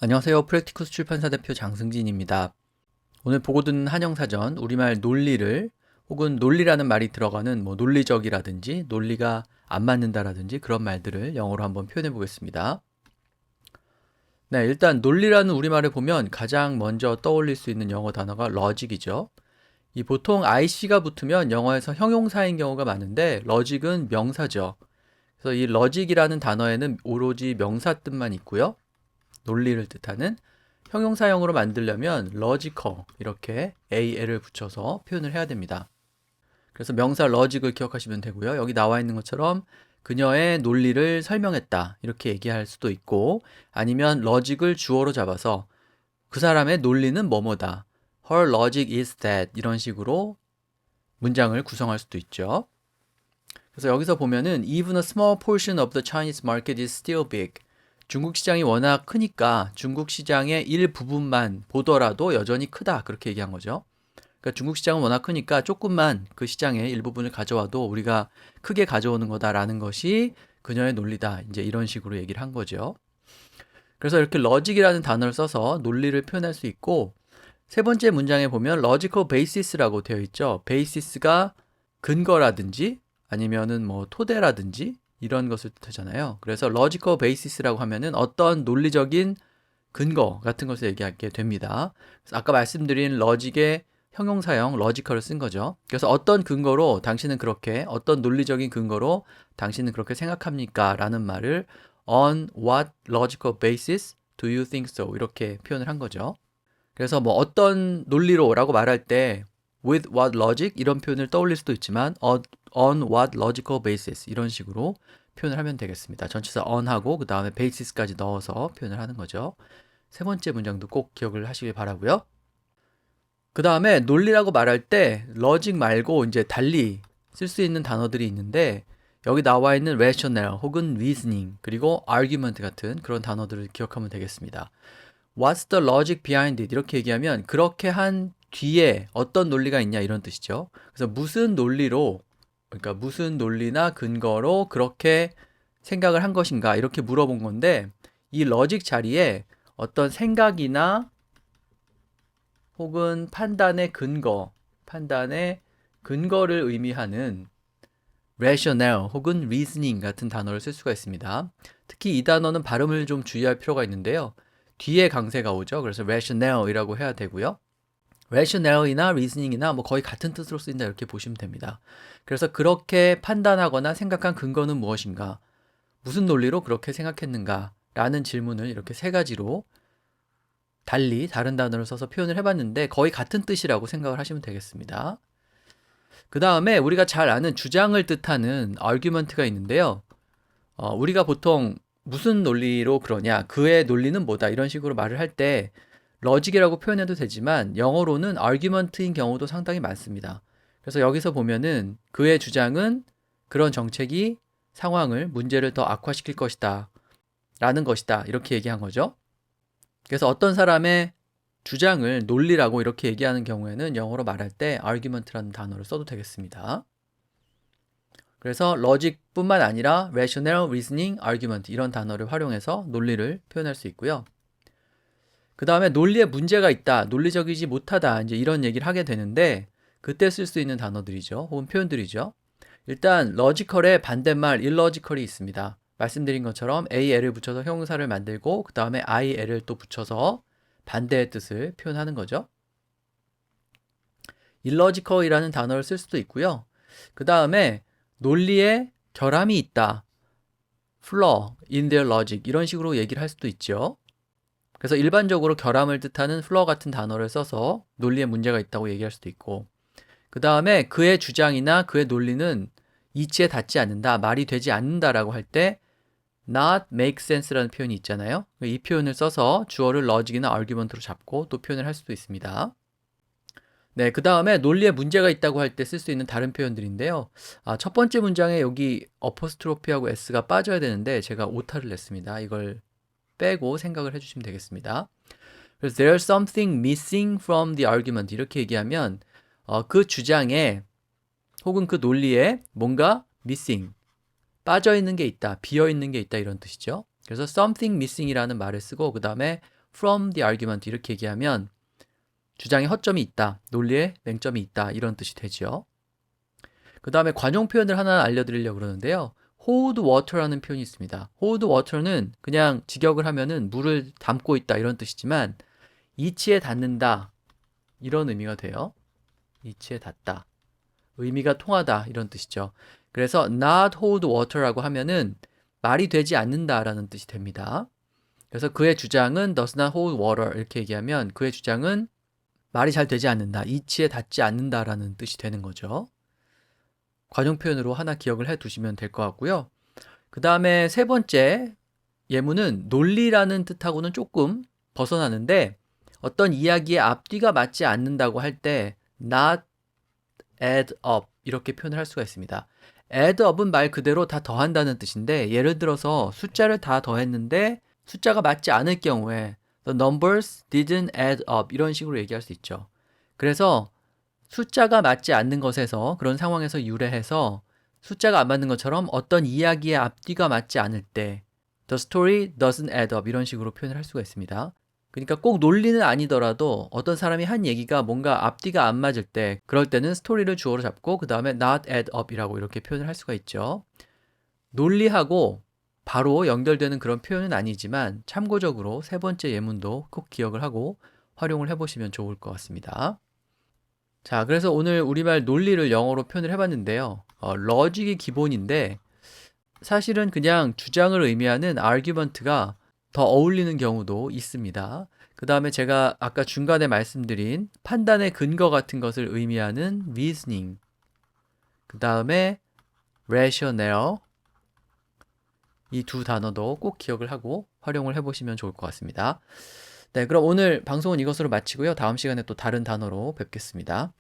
안녕하세요. 프랙티쿠스 출판사 대표 장승진입니다. 오늘 보고 듣는 한영사전 우리말 논리를 혹은 논리라는 말이 들어가는 논리적이라든지 논리가 안 맞는다라든지 그런 말들을 영어로 한번 표현해 보겠습니다. 네, 일단 논리라는 우리말을 보면 가장 먼저 떠올릴 수 있는 영어 단어가 logic이죠. 이 보통 IC가 붙으면 영어에서 형용사인 경우가 많은데 logic은 명사죠. 그래서 이 logic이라는 단어에는 오로지 명사 뜻만 있고요. 논리를 뜻하는 형용사형으로 만들려면 logical 이렇게 al을 붙여서 표현을 해야 됩니다. 그래서 명사 logic을 기억하시면 되고요. 여기 나와 있는 것처럼 그녀의 논리를 설명했다 이렇게 얘기할 수도 있고, 아니면 logic을 주어로 잡아서 그 사람의 논리는 뭐뭐다, her logic is that, 이런 식으로 문장을 구성할 수도 있죠. 그래서 여기서 보면은 even a small portion of the Chinese market is still big. 중국 시장이 워낙 크니까 중국 시장의 일부분만 보더라도 여전히 크다, 그렇게 얘기한 거죠. 그러니까 중국 시장은 워낙 크니까 조금만 그 시장의 일부분을 가져와도 우리가 크게 가져오는 거다라는 것이 그녀의 논리다, 이제 이런 식으로 얘기를 한 거죠. 그래서 이렇게 logic이라는 단어를 써서 논리를 표현할 수 있고, 세 번째 문장에 보면 logical basis라고 되어 있죠. basis가 근거라든지 아니면은 토대라든지 이런 것을 뜻하잖아요. 그래서 logical basis라고 하면은 어떤 논리적인 근거 같은 것을 얘기하게 됩니다. 그래서 아까 말씀드린 logic의 형용사형 logical을 쓴 거죠. 그래서 어떤 근거로 당신은 그렇게, 어떤 논리적인 근거로 당신은 그렇게 생각합니까? 라는 말을 on what logical basis do you think so? 이렇게 표현을 한 거죠. 그래서 어떤 논리로 라고 말할 때 with what logic 이런 표현을 떠올릴 수도 있지만 on what logical basis 이런 식으로 표현을 하면 되겠습니다. 전치사 on하고 그 다음에 basis까지 넣어서 표현을 하는 거죠. 세 번째 문장도 꼭 기억을 하시길 바라고요. 그 다음에 논리라고 말할 때 logic 말고 이제 달리 쓸 수 있는 단어들이 있는데, 여기 나와 있는 rational 혹은 reasoning 그리고 argument 같은 그런 단어들을 기억하면 되겠습니다. What's the logic behind it? 이렇게 얘기하면 그렇게 한 뒤에 어떤 논리가 있냐, 이런 뜻이죠. 그래서 무슨 논리로, 그러니까 무슨 논리나 근거로 그렇게 생각을 한 것인가, 이렇게 물어본 건데, 이 logic 자리에 어떤 생각이나 혹은 판단의 근거를 의미하는 rational 혹은 reasoning 같은 단어를 쓸 수가 있습니다. 특히 이 단어는 발음을 좀 주의할 필요가 있는데요. 뒤에 강세가 오죠. 그래서 rational이라고 해야 되고요. rational이나 reasoning이나 거의 같은 뜻으로 쓰인다, 이렇게 보시면 됩니다. 그래서 그렇게 판단하거나 생각한 근거는 무엇인가, 무슨 논리로 그렇게 생각했는가 라는 질문을 이렇게 세 가지로 달리 다른 단어를 써서 표현을 해봤는데 거의 같은 뜻이라고 생각을 하시면 되겠습니다. 그 다음에 우리가 잘 아는 주장을 뜻하는 argument가 있는데요. 우리가 보통 무슨 논리로 그러냐, 그의 논리는 뭐다, 이런 식으로 말을 할 때 logic이라고 표현해도 되지만 영어로는 argument인 경우도 상당히 많습니다. 그래서 여기서 보면은 그의 주장은 그런 정책이 상황을, 문제를 더 악화시킬 것이다 라는 것이다, 이렇게 얘기한 거죠. 그래서 어떤 사람의 주장을 논리라고 이렇게 얘기하는 경우에는 영어로 말할 때 argument라는 단어를 써도 되겠습니다. 그래서 logic뿐만 아니라 rational, reasoning, argument 이런 단어를 활용해서 논리를 표현할 수 있고요. 그 다음에 논리에 문제가 있다, 논리적이지 못하다, 이제 이런 얘기를 하게 되는데 그때 쓸 수 있는 단어들이죠. 혹은 표현들이죠. 일단 logical의 반대말 illogical이 있습니다. 말씀드린 것처럼 al을 붙여서 형용사를 만들고 그 다음에 il을 또 붙여서 반대의 뜻을 표현하는 거죠. illogical이라는 단어를 쓸 수도 있고요. 그 다음에 논리에 결함이 있다, flaw in their logic 이런 식으로 얘기를 할 수도 있죠. 그래서 일반적으로 결함을 뜻하는 flaw 같은 단어를 써서 논리에 문제가 있다고 얘기할 수도 있고, 그 다음에 그의 주장이나 그의 논리는 이치에 닿지 않는다, 말이 되지 않는다라고 할 때 not make sense라는 표현이 있잖아요. 이 표현을 써서 주어를 logic이나 argument로 잡고 또 표현을 할 수도 있습니다. 네, 그 다음에 논리에 문제가 있다고 할 때 쓸 수 있는 다른 표현들인데요. 첫 번째 문장에 여기 어포스트로피하고 s가 빠져야 되는데 제가 오타를 냈습니다. 이걸 빼고 생각을 해주시면 되겠습니다. 그래서 there's something missing from the argument 이렇게 얘기하면 그 주장에 혹은 그 논리에 뭔가 missing, 빠져 있는 게 있다, 비어 있는 게 있다, 이런 뜻이죠. 그래서 something missing이라는 말을 쓰고 그 다음에 from the argument 이렇게 얘기하면 주장에 허점이 있다, 논리에 맹점이 있다 이런 뜻이 되죠. 그 다음에 관용 표현을 하나 알려드리려고 그러는데요. hold water라는 표현이 있습니다. hold water는 그냥 직역을 하면은 물을 담고 있다 이런 뜻이지만 이치에 닿는다 이런 의미가 돼요. 이치에 닿다. 의미가 통하다 이런 뜻이죠. 그래서 not hold water라고 하면은 말이 되지 않는다라는 뜻이 됩니다. 그래서 그의 주장은 does not hold water 이렇게 얘기하면 그의 주장은 말이 잘 되지 않는다, 이치에 닿지 않는다라는 뜻이 되는 거죠. 관용 표현으로 하나 기억을 해 두시면 될 것 같고요. 그 다음에 세 번째 예문은 논리라는 뜻하고는 조금 벗어나는데 어떤 이야기의 앞뒤가 맞지 않는다고 할 때 not add up 이렇게 표현을 할 수가 있습니다. add up은 말 그대로 다 더한다는 뜻인데 예를 들어서 숫자를 다 더했는데 숫자가 맞지 않을 경우에 the numbers didn't add up 이런 식으로 얘기할 수 있죠. 그래서 숫자가 맞지 않는 것에서 그런 상황에서 유래해서 숫자가 안 맞는 것처럼 어떤 이야기의 앞뒤가 맞지 않을 때 the story doesn't add up 이런 식으로 표현을 할 수가 있습니다. 그러니까 꼭 논리는 아니더라도 어떤 사람이 한 얘기가 뭔가 앞뒤가 안 맞을 때 그럴 때는 스토리를 주어로 잡고 그 다음에 not add up 이라고 이렇게 표현을 할 수가 있죠. 논리하고 바로 연결되는 그런 표현은 아니지만 참고적으로 세 번째 예문도 꼭 기억을 하고 활용을 해보시면 좋을 것 같습니다. 자, 그래서 오늘 우리말 논리를 영어로 표현을 해봤는데요. 러직이 기본인데 사실은 그냥 주장을 의미하는 argument가 더 어울리는 경우도 있습니다. 그 다음에 제가 아까 중간에 말씀드린 판단의 근거 같은 것을 의미하는 reasoning, 그 다음에 rationale 이 두 단어도 꼭 기억을 하고 활용을 해보시면 좋을 것 같습니다. 네, 그럼 오늘 방송은 이것으로 마치고요. 다음 시간에 또 다른 단어로 뵙겠습니다.